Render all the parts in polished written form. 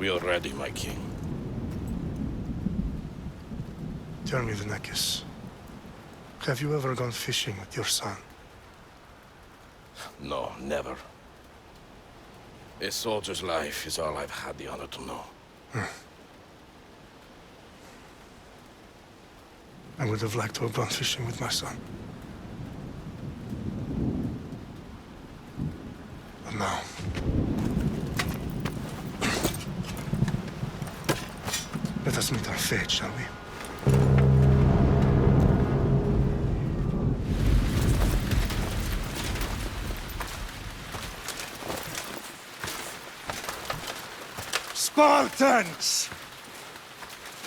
We are ready, my king. Tell me, Vinekis, have you ever gone fishing with your son? No, never. A soldier's life is all I've had the honor to know. I would have liked to have gone fishing with my son. But now... Let us meet our fate, shall we? Spartans!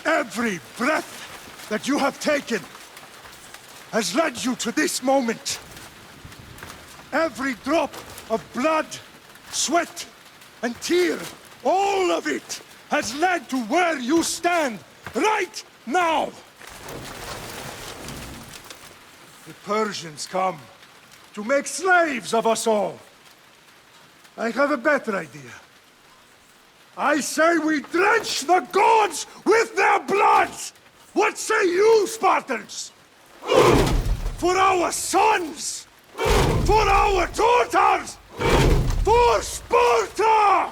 Every breath that you have taken has led you to this moment. Every drop of blood, sweat, and tear, all of it has led to where you stand right now. The Persians come to make slaves of us all. I have a better idea. I say we drench the gods with their bloods! What say you, Spartans? For our sons! For our daughters! For Sparta!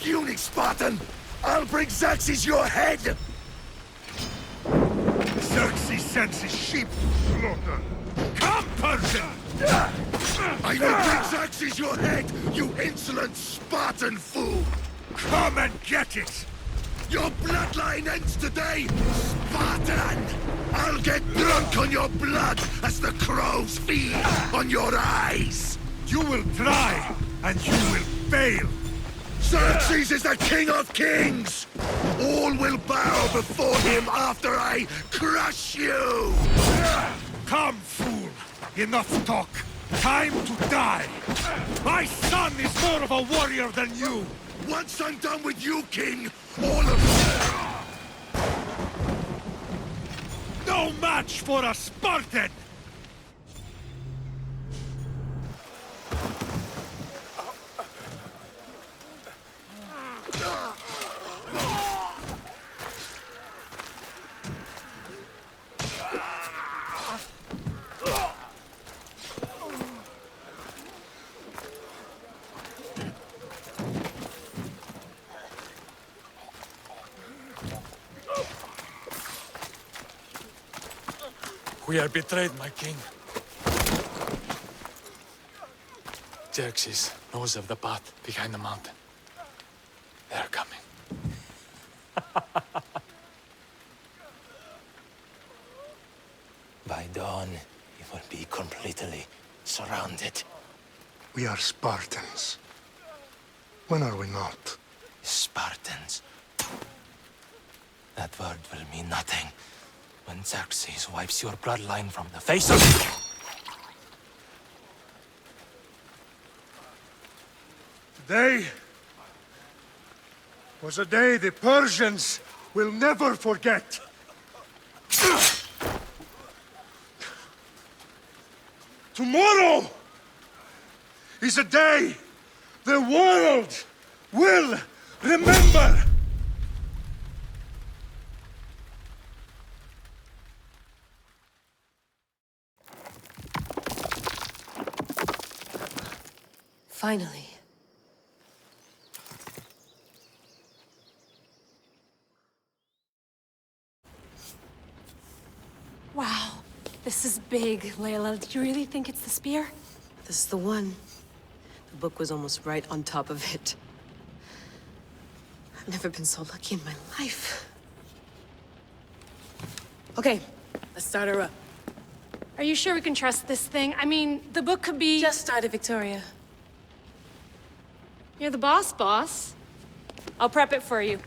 Puny Spartan! I'll bring Xerxes your head! Xerxes sends his sheep to slaughter. Come, Persian! I will bring Xerxes your head, you insolent Spartan fool! Come and get it! Your bloodline ends today, Spartan! I'll get drunk on your blood as the crows feed on your eyes! You will try, and you will fail! Xerxes is the king of kings! All will bow before him after I crush you! Come, fool! Enough talk! Time to die! My son is more of a warrior than you! Once I'm done with you, king, all of you... No match for a Spartan! We are betrayed, my king. Xerxes knows of the path behind the mountain. They are coming. By dawn, you will be completely surrounded. We are Spartans. When are we not? Spartans. That word will mean nothing when Xerxes wipes your bloodline from the face of... Today was a day the Persians will never forget. Tomorrow is a day the world will remember. Finally. Wow, this is big, Layla. Do you really think it's the spear? This is the one. The book was almost right on top of it. I've never been so lucky in my life. Okay, let's start her up. Are you sure we can trust this thing? I mean, the book could be... Just started, Victoria. You're the boss. I'll prep it for you.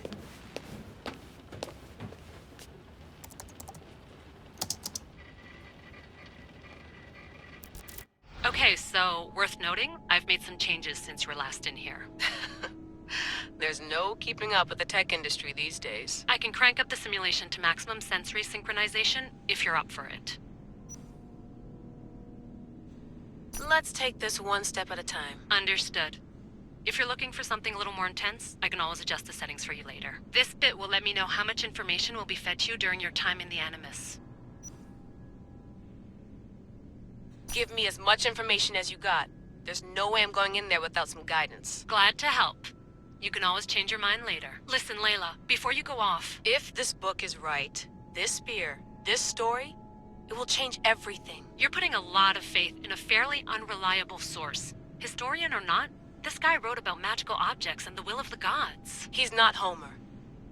Okay, so worth noting, I've made some changes since you were last in here. There's no keeping up with the tech industry these days. I can crank up the simulation to maximum sensory synchronization if you're up for it. Let's take this one step at a time. Understood. If you're looking for something a little more intense, I can always adjust the settings for you later. This bit will let me know how much information will be fed to you during your time in the Animus. Give me as much information as you got. There's no way I'm going in there without some guidance. Glad to help. You can always change your mind later. Listen, Layla, before you go off... If this book is right, this spear, this story, it will change everything. You're putting a lot of faith in a fairly unreliable source. Historian or not, this guy wrote about magical objects and the will of the gods. He's not Homer.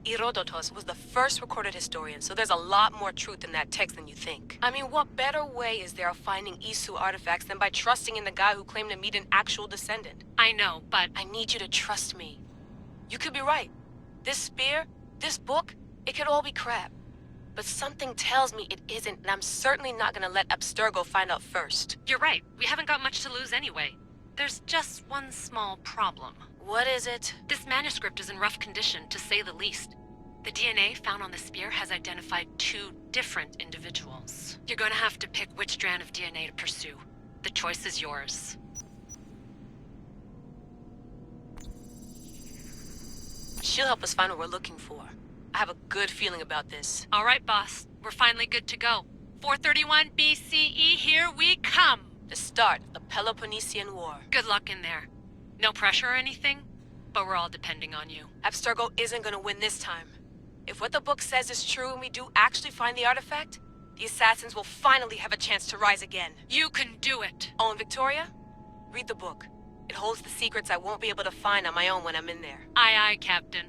Herodotus was the first recorded historian, so there's a lot more truth in that text than you think. I mean, what better way is there of finding Isu artifacts than by trusting in the guy who claimed to meet an actual descendant? I know, but... I need you to trust me. You could be right. This spear, this book, it could all be crap. But something tells me it isn't, and I'm certainly not gonna let Abstergo find out first. You're right. We haven't got much to lose anyway. There's just one small problem. What is it? This manuscript is in rough condition, to say the least. The DNA found on the spear has identified 2 different individuals. You're going to have to pick which strand of DNA to pursue. The choice is yours. She'll help us find what we're looking for. I have a good feeling about this. All right, boss. We're finally good to go. 431 BCE, here we come! The start of the Peloponnesian War. Good luck in there. No pressure or anything, but we're all depending on you. Abstergo isn't gonna win this time. If what the book says is true and we do actually find the artifact, the assassins will finally have a chance to rise again. You can do it! Oh, and Victoria? Read the book. It holds the secrets I won't be able to find on my own when I'm in there. Aye, aye, Captain.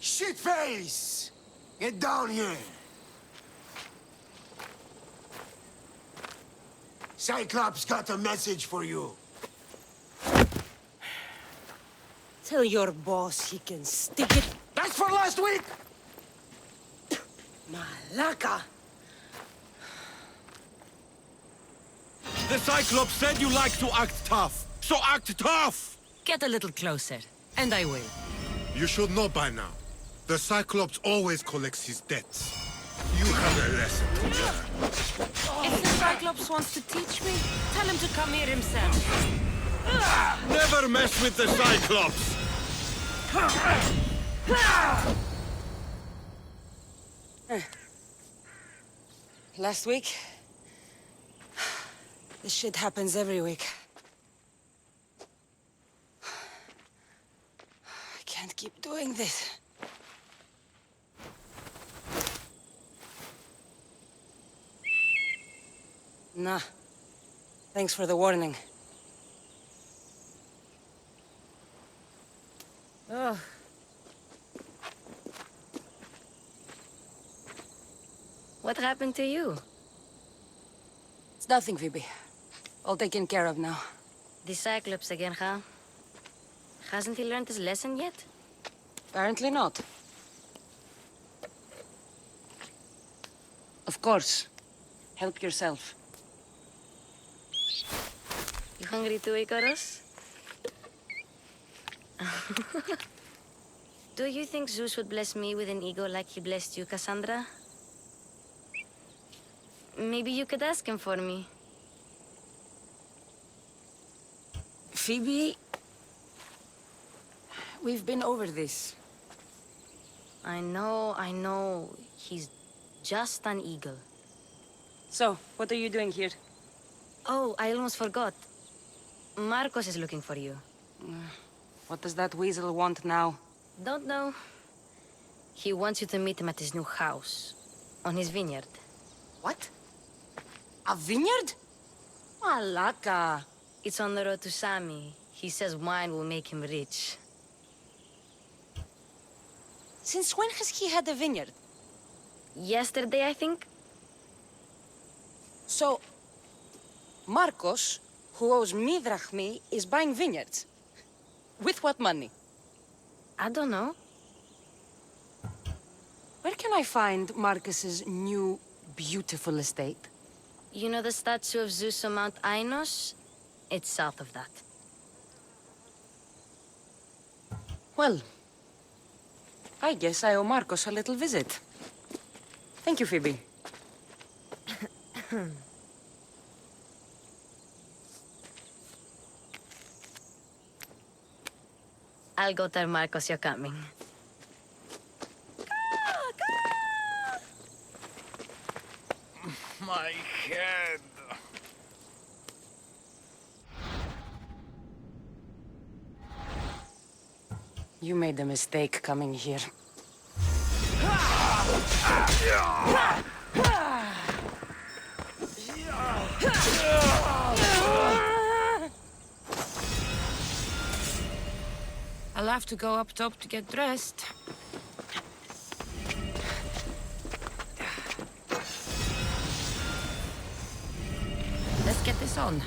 Shitface! Get down here! Cyclops got a message for you. Tell your boss he can stick it. That's for last week! Malaka! The Cyclops said you like to act tough, so act tough! Get a little closer, and I will. You should know by now. The Cyclops always collects his debts. You have a lesson to learn. If the Cyclops wants to teach me, tell him to come here himself. Never mess with the Cyclops! Last week? This shit happens every week. I can't keep doing this. Nah. Thanks for the warning. Oh. What happened to you? It's nothing, Phoebe. All taken care of now. The Cyclops again, huh? Hasn't he learned his lesson yet? Apparently not. Of course. Help yourself. You hungry too, Icarus? Do you think Zeus would bless me with an ego like he blessed you, Cassandra? Maybe you could ask him for me. Phoebe... We've been over this. I know. He's just an eagle. So, what are you doing here? Oh, I almost forgot. Marcos is looking for you. What does that weasel want now? Don't know. He wants you to meet him at his new house. On his vineyard. What? A vineyard? Malaka. It's on the road to Sami. He says wine will make him rich. Since when has he had a vineyard? Yesterday, I think? So, Marcos, who owes me drachmi, is buying vineyards. With what money? I don't know. Where can I find Marcus's new, beautiful estate? You know the statue of Zeus on Mount Ainos? It's south of that. Well, I guess I owe Marcos a little visit. Thank you, Phoebe. I'll go tell Marcos you're coming. My head. You made a mistake coming here. I'll have to go up top to get dressed. Let's get this on.